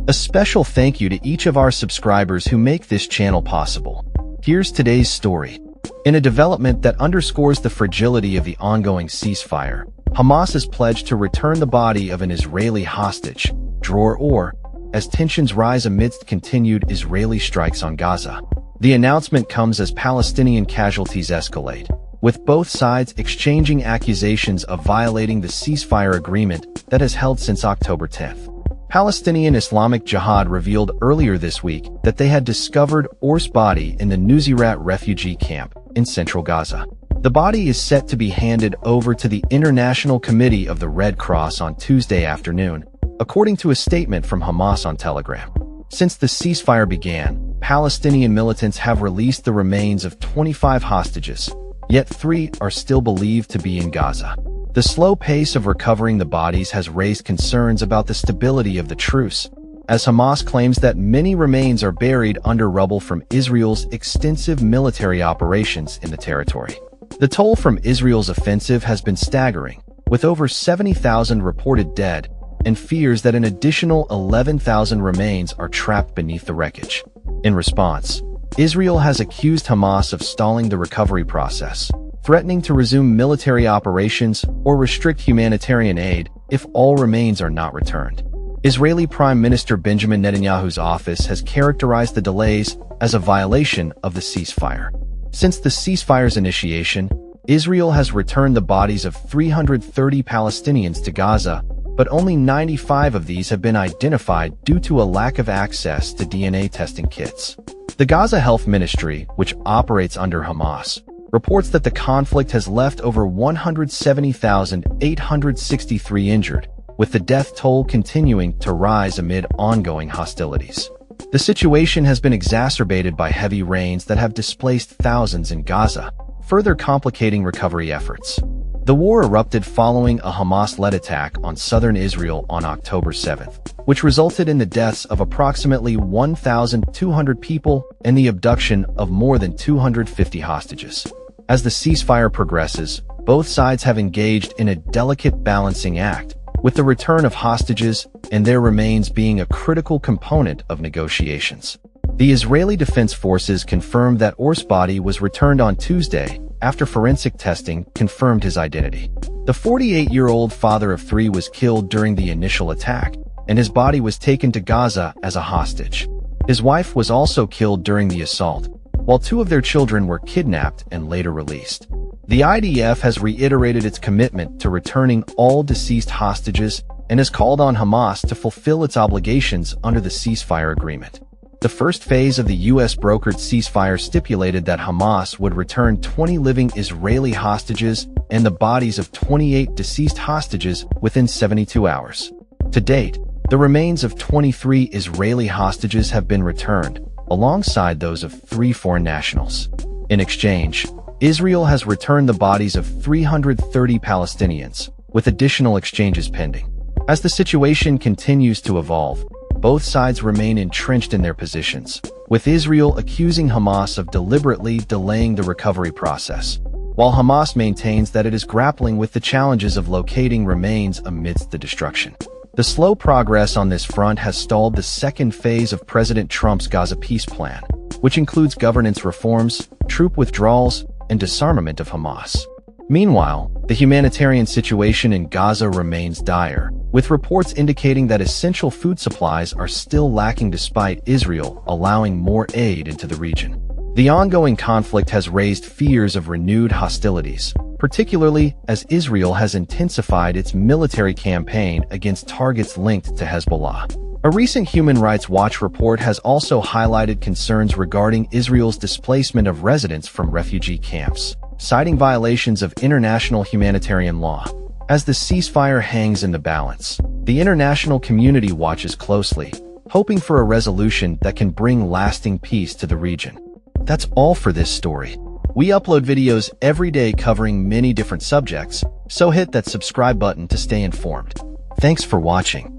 A special thank you to each of our subscribers who make this channel possible. Here's today's story. In a development that underscores the fragility of the ongoing ceasefire, Hamas has pledged to return the body of an Israeli hostage, Dror Or, as tensions rise amidst continued Israeli strikes on Gaza. The announcement comes as Palestinian casualties escalate, with both sides exchanging accusations of violating the ceasefire agreement that has held since October 10th. Palestinian Islamic Jihad revealed earlier this week that they had discovered Or's body in the Nuseirat refugee camp in central Gaza. The body is set to be handed over to the International Committee of the Red Cross on Tuesday afternoon, according to a statement from Hamas on Telegram. Since the ceasefire began, Palestinian militants have released the remains of 25 hostages, yet 3 are still believed to be in Gaza. The slow pace of recovering the bodies has raised concerns about the stability of the truce, as Hamas claims that many remains are buried under rubble from Israel's extensive military operations in the territory. The toll from Israel's offensive has been staggering, with over 70,000 reported dead, and fears that an additional 11,000 remains are trapped beneath the wreckage. In response, Israel has accused Hamas of stalling the recovery process, threatening to resume military operations or restrict humanitarian aid if all remains are not returned. Israeli Prime Minister Benjamin Netanyahu's office has characterized the delays as a violation of the ceasefire. Since the ceasefire's initiation, Israel has returned the bodies of 330 Palestinians to Gaza, but only 95 of these have been identified due to a lack of access to DNA testing kits. The Gaza Health Ministry, which operates under Hamas, reports that the conflict has left over 170,863 injured, with the death toll continuing to rise amid ongoing hostilities. The situation has been exacerbated by heavy rains that have displaced thousands in Gaza, further complicating recovery efforts. The war erupted following a Hamas-led attack on southern Israel on October 7th, which resulted in the deaths of approximately 1,200 people and the abduction of more than 250 hostages. As the ceasefire progresses, both sides have engaged in a delicate balancing act, with the return of hostages and their remains being a critical component of negotiations. The Israeli Defense Forces confirmed that Or's body was returned on Tuesday after forensic testing confirmed his identity. The 48-year-old father of 3 was killed during the initial attack, and his body was taken to Gaza as a hostage. His wife was also killed during the assault, while 2 of their children were kidnapped and later released. The IDF has reiterated its commitment to returning all deceased hostages and has called on Hamas to fulfill its obligations under the ceasefire agreement. The first phase of the U.S.-brokered ceasefire stipulated that Hamas would return 20 living Israeli hostages and the bodies of 28 deceased hostages within 72 hours. To date, the remains of 23 Israeli hostages have been returned, alongside those of 3 foreign nationals. In exchange, Israel has returned the bodies of 330 Palestinians, with additional exchanges pending. As the situation continues to evolve, both sides remain entrenched in their positions, with Israel accusing Hamas of deliberately delaying the recovery process, while Hamas maintains that it is grappling with the challenges of locating remains amidst the destruction. The slow progress on this front has stalled the second phase of President Trump's Gaza peace plan, which includes governance reforms, troop withdrawals, and disarmament of Hamas. Meanwhile, the humanitarian situation in Gaza remains dire, with reports indicating that essential food supplies are still lacking despite Israel allowing more aid into the region. The ongoing conflict has raised fears of renewed hostilities, particularly as Israel has intensified its military campaign against targets linked to Hezbollah. A recent Human Rights Watch report has also highlighted concerns regarding Israel's displacement of residents from refugee camps, citing violations of international humanitarian law. As the ceasefire hangs in the balance, the international community watches closely, hoping for a resolution that can bring lasting peace to the region. That's all for this story. We upload videos every day covering many different subjects, so hit that subscribe button to stay informed. Thanks for watching.